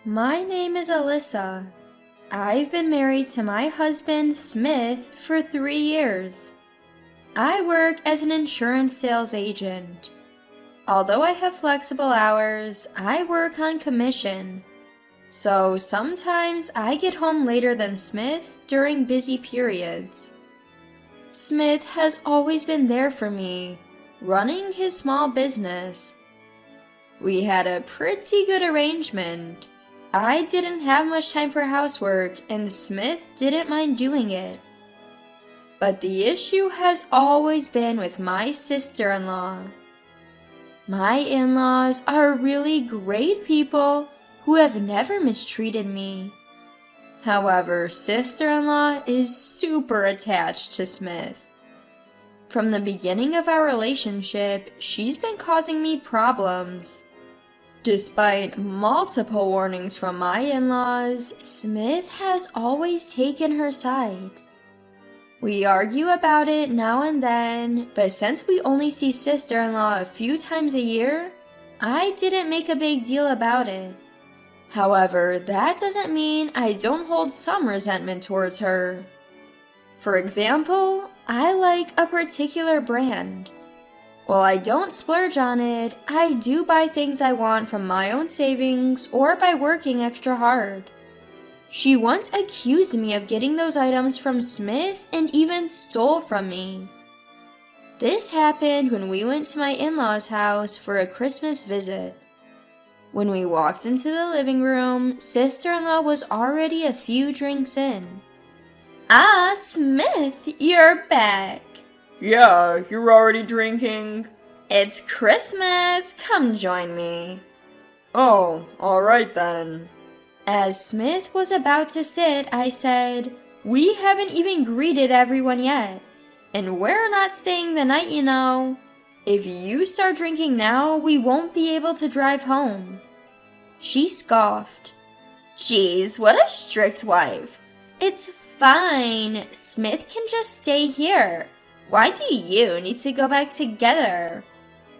My name is Alyssa. I've been married to my husband, Smith, for 3 years. I work as an insurance sales agent. Although I have flexible hours, I work on commission. So sometimes I get home later than Smith during busy periods. Smith has always been there for me, running his small business. We had a pretty good arrangement. I didn't have much time for housework, and Smith didn't mind doing it. But the issue has always been with my sister-in-law. My in-laws are really great people who have never mistreated me. However, sister-in-law is super attached to Smith. From the beginning of our relationship, she's been causing me problems. Despite multiple warnings from my in-laws, Smith has always taken her side. We argue about it now and then, but since we only see sister-in-law a few times a year, I didn't make a big deal about it. However, that doesn't mean I don't hold some resentment towards her. For example, I like a particular brand. While I don't splurge on it, I do buy things I want from my own savings or by working extra hard. She once accused me of getting those items from Smith and even stole from me. This happened when we went to my in-laws' house for a Christmas visit. When we walked into the living room, sister-in-law was already a few drinks in. "Ah, Smith, you're back." "Yeah, you're already drinking?" "It's Christmas, come join me." "Oh, alright then." As Smith was about to sit, I said, "We haven't even greeted everyone yet, and we're not staying the night, you know. If you start drinking now, we won't be able to drive home." She scoffed. "Geez, what a strict wife. It's fine. Smith can just stay here. Why do you need to go back together?"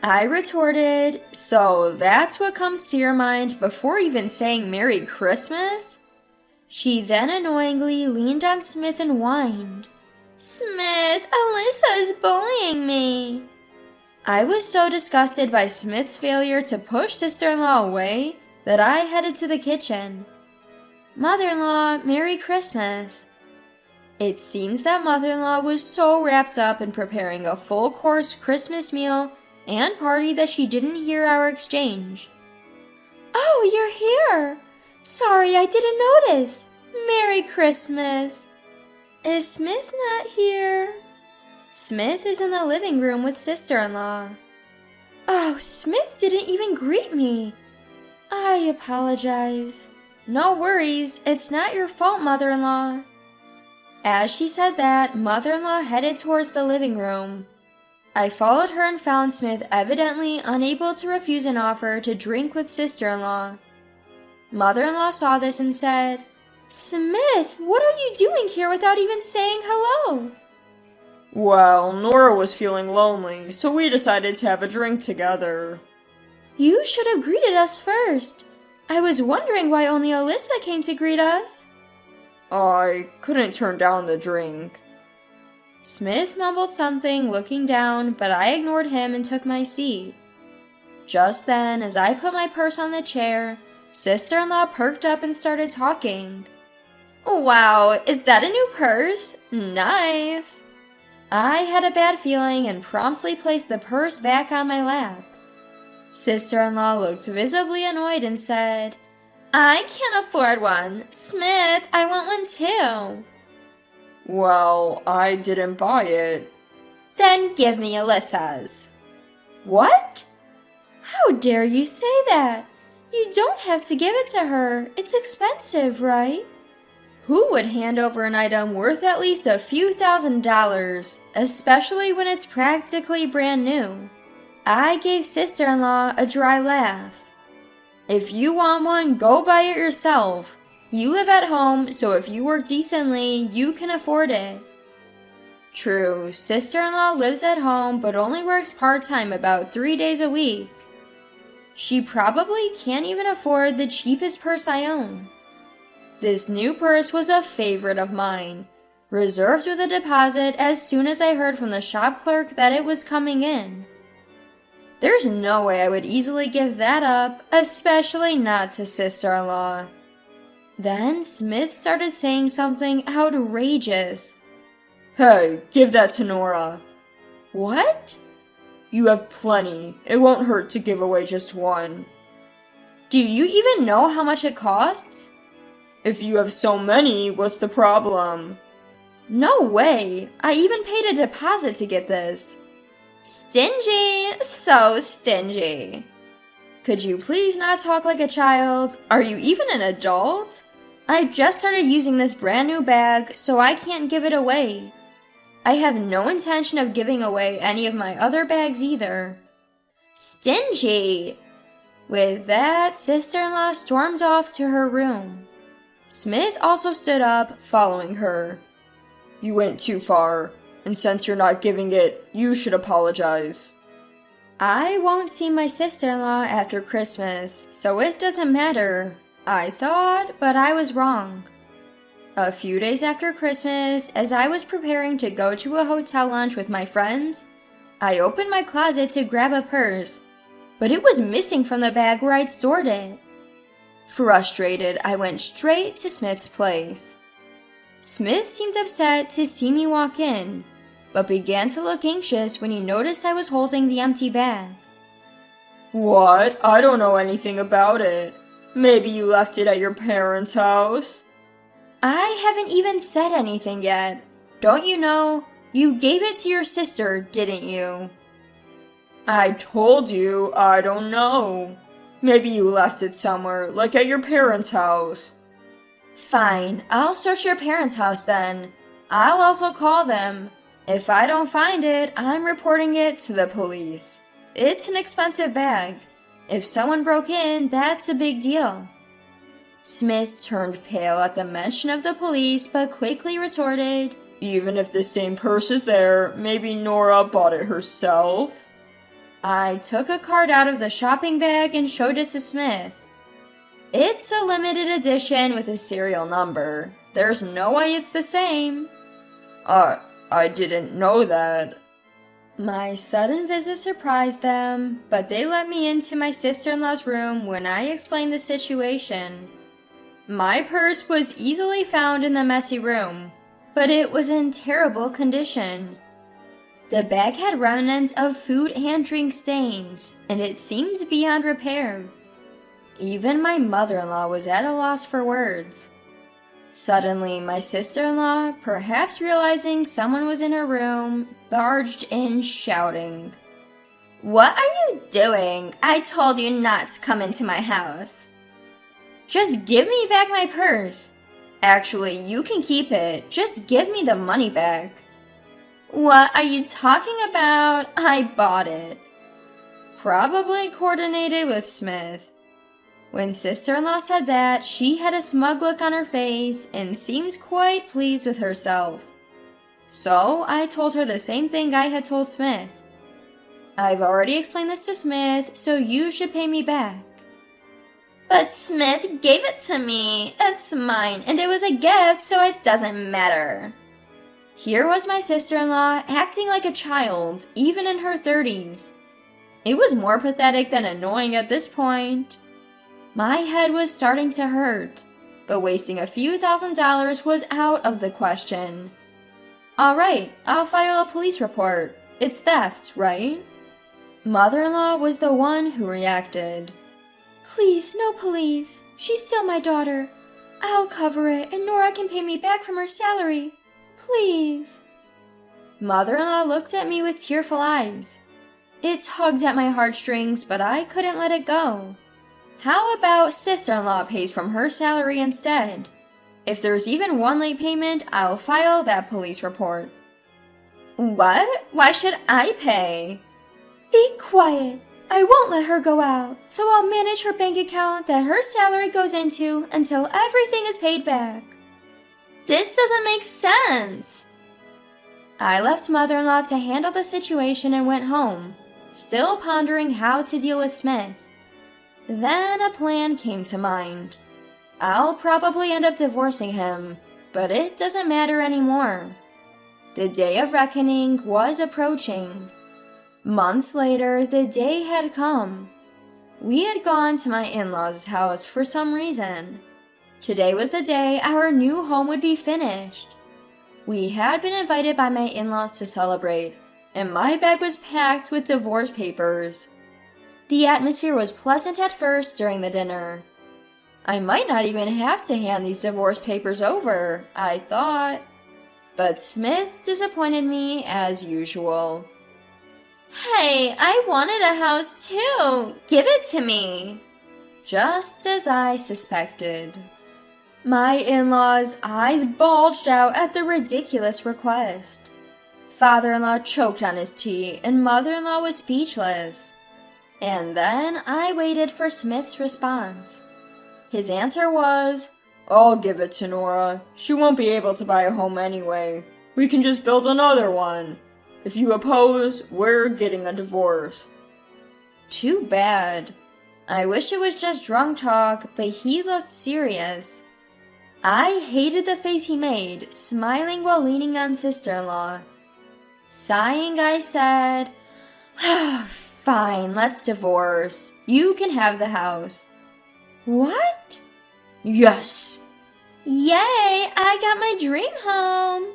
I retorted, "So that's what comes to your mind before even saying Merry Christmas?" She then annoyingly leaned on Smith and whined, "Smith, Alyssa is bullying me." I was so disgusted by Smith's failure to push sister-in-law away that I headed to the kitchen. "Mother-in-law, Merry Christmas." It seems that mother-in-law was so wrapped up in preparing a full-course Christmas meal and party that she didn't hear our exchange. "Oh, you're here! Sorry, I didn't notice. Merry Christmas." "Is Smith not here?" "Smith is in the living room with sister-in-law." "Oh, Smith didn't even greet me. I apologize." "No worries, it's not your fault, mother-in-law." As she said that, mother-in-law headed towards the living room. I followed her and found Smith evidently unable to refuse an offer to drink with sister-in-law. Mother-in-law saw this and said, "Smith, what are you doing here without even saying hello?" "Well, Nora was feeling lonely, so we decided to have a drink together." "You should have greeted us first. I was wondering why only Alyssa came to greet us." "I couldn't turn down the drink." Smith mumbled something, looking down, but I ignored him and took my seat. Just then, as I put my purse on the chair, sister-in-law perked up and started talking. "Wow, is that a new purse? Nice." I had a bad feeling and promptly placed the purse back on my lap. Sister-in-law looked visibly annoyed and said, "I can't afford one. Smith, I want one too." "Well, I didn't buy it." "Then give me Alyssa's." "What? How dare you say that? You don't have to give it to her. It's expensive, right?" Who would hand over an item worth at least a few $1,000s, especially when it's practically brand new? I gave sister-in-law a dry laugh. "If you want one, go buy it yourself. You live at home, so if you work decently, you can afford it." True, sister-in-law lives at home but only works part-time about 3 days a week. She probably can't even afford the cheapest purse I own. This new purse was a favorite of mine, reserved with a deposit as soon as I heard from the shop clerk that it was coming in. There's no way I would easily give that up, especially not to sister-in-law. Then Smith started saying something outrageous. Hey, give that to Nora. What? You have plenty. It won't hurt to give away just one. Do you even know how much it costs? If you have so many, what's the problem? No way! I even paid a deposit to get this. Stingy! So stingy. Could you please not talk like a child? Are you even an adult? I just started using this brand new bag, so I can't give it away. I have no intention of giving away any of my other bags either. Stingy! With that, sister-in-law stormed off to her room. Smith also stood up, following her. You went too far, and since you're not giving it, you should apologize. I won't see my sister-in-law after Christmas, so it doesn't matter. I thought, but I was wrong. A few days after Christmas, as I was preparing to go to a hotel lunch with my friends, I opened my closet to grab a purse, but it was missing from the bag where I'd stored it. Frustrated, I went straight to Smith's place. Smith seemed upset to see me walk in, but began to look anxious when he noticed I was holding the empty bag. What? I don't know anything about it. Maybe you left it at your parents' house? I haven't even said anything yet. Don't you know? You gave it to your sister, didn't you? I told you, I don't know. Maybe you left it somewhere, like at your parents' house. Fine, I'll search your parents' house then. I'll also call them. If I don't find it, I'm reporting it to the police. It's an expensive bag. If someone broke in, that's a big deal. Smith turned pale at the mention of the police, but quickly retorted, Even if the same purse is there, maybe Nora bought it herself? I took a card out of the shopping bag and showed it to Smith. It's a limited edition with a serial number. There's no way it's the same. I didn't know that. My sudden visit surprised them, but they let me into my sister-in-law's room when I explained the situation. My purse was easily found in the messy room, but it was in terrible condition. The bag had remnants of food and drink stains, and it seemed beyond repair. Even my mother-in-law was at a loss for words. Suddenly, my sister-in-law, perhaps realizing someone was in her room, barged in shouting, "What are you doing? I told you not to come into my house." "Just give me back my purse." "Actually, you can keep it. Just give me the money back." "What are you talking about? I bought it." Probably coordinated with Smith. When sister-in-law said that, she had a smug look on her face and seemed quite pleased with herself. So I told her the same thing I had told Smith. "I've already explained this to Smith, so you should pay me back." "But Smith gave it to me. It's mine, and it was a gift, so it doesn't matter." Here was my sister-in-law acting like a child, even in her 30s. It was more pathetic than annoying at this point. My head was starting to hurt, but wasting a few $1,000s was out of the question. "All right, I'll file a police report. It's theft, right?" Mother-in-law was the one who reacted. "Please, no police. She's still my daughter. I'll cover it, and Nora can pay me back from her salary. Please." Mother-in-law looked at me with tearful eyes. It tugged at my heartstrings, but I couldn't let it go. How about sister-in-law pays from her salary instead? If there's even one late payment, I'll file that police report. "What? Why should I pay?" "Be quiet. I won't let her go out, so I'll manage her bank account that her salary goes into until everything is paid back." This doesn't make sense. I left mother-in-law to handle the situation and went home, still pondering how to deal with Smith. Then a plan came to mind. I'll probably end up divorcing him, but it doesn't matter anymore. The day of reckoning was approaching. Months later, the day had come. We had gone to my in-laws' house for some reason. Today was the day our new home would be finished. We had been invited by my in-laws to celebrate, and my bag was packed with divorce papers. The atmosphere was pleasant at first during the dinner. I might not even have to hand these divorce papers over, I thought. But Smith disappointed me as usual. "Hey, I wanted a house too! Give it to me!" Just as I suspected. My in-laws' eyes bulged out at the ridiculous request. Father-in-law choked on his tea, and mother-in-law was speechless. And then I waited for Smith's response. His answer was, "I'll give it to Nora. She won't be able to buy a home anyway. We can just build another one. If you oppose, we're getting a divorce." Too bad. I wish it was just drunk talk, but he looked serious. I hated the face he made, smiling while leaning on sister-in-law. Sighing, I said, "Fine, let's divorce. You can have the house." "What?" "Yes." "Yay, I got my dream home."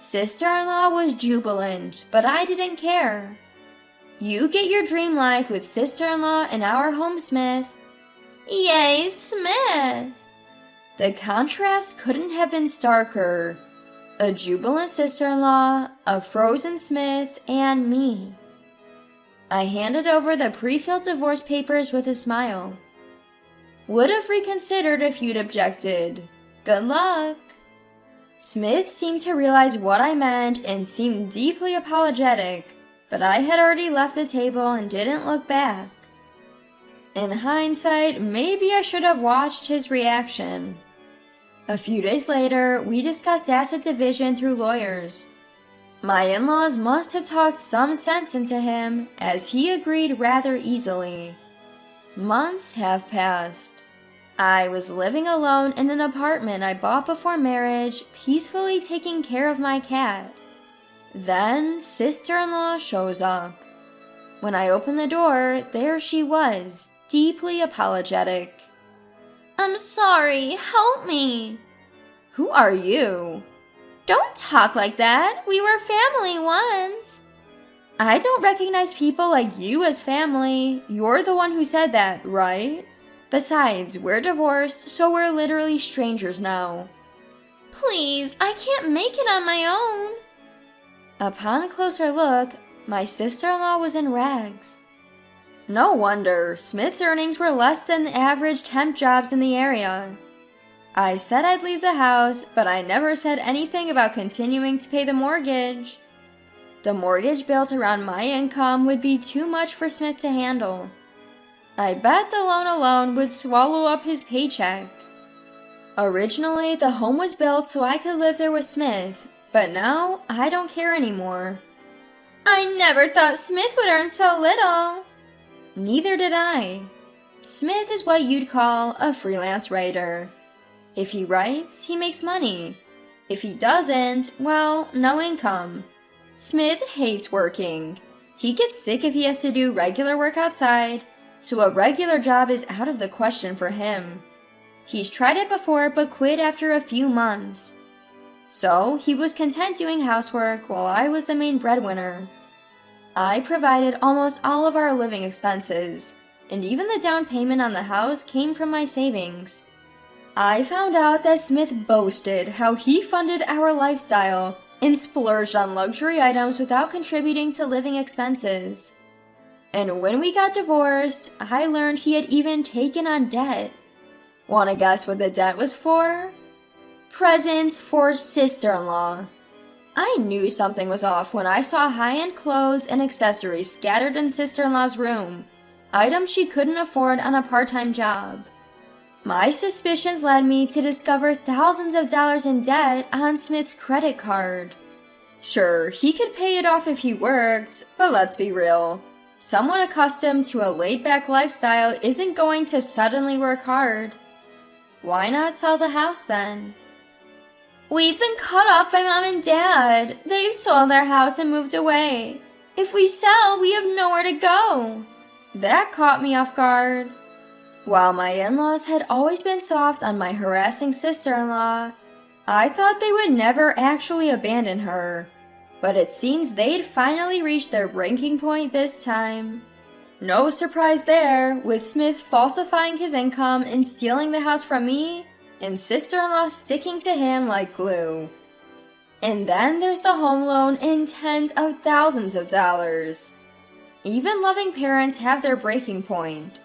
Sister-in-law was jubilant, but I didn't care. "You get your dream life with sister-in-law in our home, Smith." Yay, Smith! The contrast couldn't have been starker. A jubilant sister-in-law, a frozen Smith, and me. I handed over the pre-filled divorce papers with a smile. "Would have reconsidered if you'd objected. Good luck." Smith seemed to realize what I meant and seemed deeply apologetic, but I had already left the table and didn't look back. In hindsight, maybe I should have watched his reaction. A few days later, we discussed asset division through lawyers. My in-laws must have talked some sense into him, as he agreed rather easily. Months have passed. I was living alone in an apartment I bought before marriage, peacefully taking care of my cat. Then, sister-in-law shows up. When I opened the door, there she was, deeply apologetic. "I'm sorry, help me." "Who are you?" "Don't talk like that, we were family once." "I don't recognize people like you as family. You're the one who said that, right? Besides, we're divorced, so we're literally strangers now." "Please, I can't make it on my own." Upon a closer look, my sister-in-law was in rags. No wonder, Smith's earnings were less than the average temp jobs in the area. I said I'd leave the house, but I never said anything about continuing to pay the mortgage. The mortgage built around my income would be too much for Smith to handle. I bet the loan alone would swallow up his paycheck. Originally, the home was built so I could live there with Smith, but now I don't care anymore. "I never thought Smith would earn so little." Neither did I. Smith is what you'd call a freelance writer. If he writes, he makes money. If he doesn't, well, no income. Smith hates working. He gets sick if he has to do regular work outside, so a regular job is out of the question for him. He's tried it before but quit after a few months. So he was content doing housework while I was the main breadwinner. I provided almost all of our living expenses, and even the down payment on the house came from my savings. I found out that Smith boasted how he funded our lifestyle and splurged on luxury items without contributing to living expenses. And when we got divorced, I learned he had even taken on debt. Wanna guess what the debt was for? Presents for sister-in-law. I knew something was off when I saw high-end clothes and accessories scattered in sister-in-law's room, items she couldn't afford on a part-time job. My suspicions led me to discover thousands of dollars in debt on Smith's credit card. Sure, he could pay it off if he worked, but let's be real. Someone accustomed to a laid-back lifestyle isn't going to suddenly work hard. Why not sell the house then? We've been cut off by Mom and Dad. They've sold our house and moved away. If we sell, we have nowhere to go. That caught me off guard. While my in-laws had always been soft on my harassing sister-in-law, I thought they would never actually abandon her. But it seems they'd finally reached their breaking point this time. No surprise there, with Smith falsifying his income and stealing the house from me, and sister-in-law sticking to him like glue. And then there's the home loan in tens of thousands of dollars. Even loving parents have their breaking point.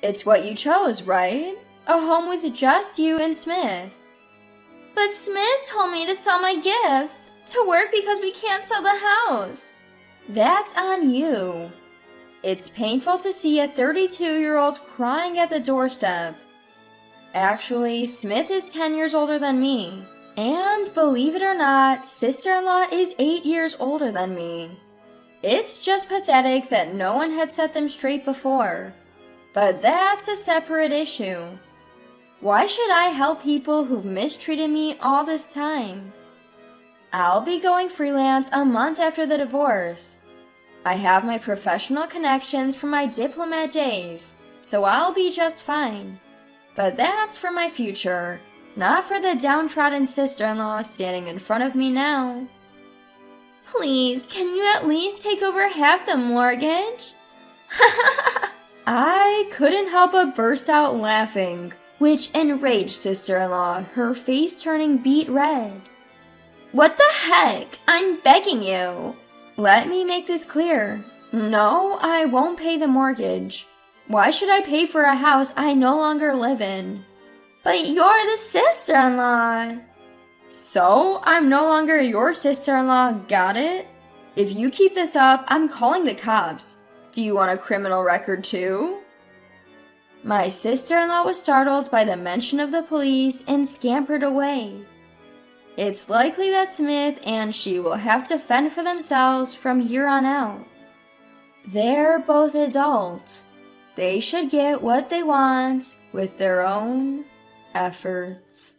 It's what you chose, right? A home with just you and Smith. But Smith told me to sell my gifts, to work because we can't sell the house. That's on you. It's painful to see a 32-year-old crying at the doorstep. Actually, Smith is 10 years older than me. And believe it or not, sister-in-law is 8 years older than me. It's just pathetic that no one had set them straight before. But that's a separate issue. Why should I help people who've mistreated me all this time? I'll be going freelance a month after the divorce. I have my professional connections from my diplomat days, so I'll be just fine. But that's for my future, not for the downtrodden sister-in-law standing in front of me now. Please, can you at least take over half the mortgage? I couldn't help but burst out laughing, which enraged sister-in-law, her face turning beet red. What the heck? I'm begging you. Let me make this clear. No, I won't pay the mortgage. Why should I pay for a house I no longer live in? But you're the sister-in-law. So, I'm no longer your sister-in-law, got it? If you keep this up, I'm calling the cops. Do you want a criminal record too? My sister-in-law was startled by the mention of the police and scampered away. It's likely that Smith and she will have to fend for themselves from here on out. They're both adults. They should get what they want with their own efforts.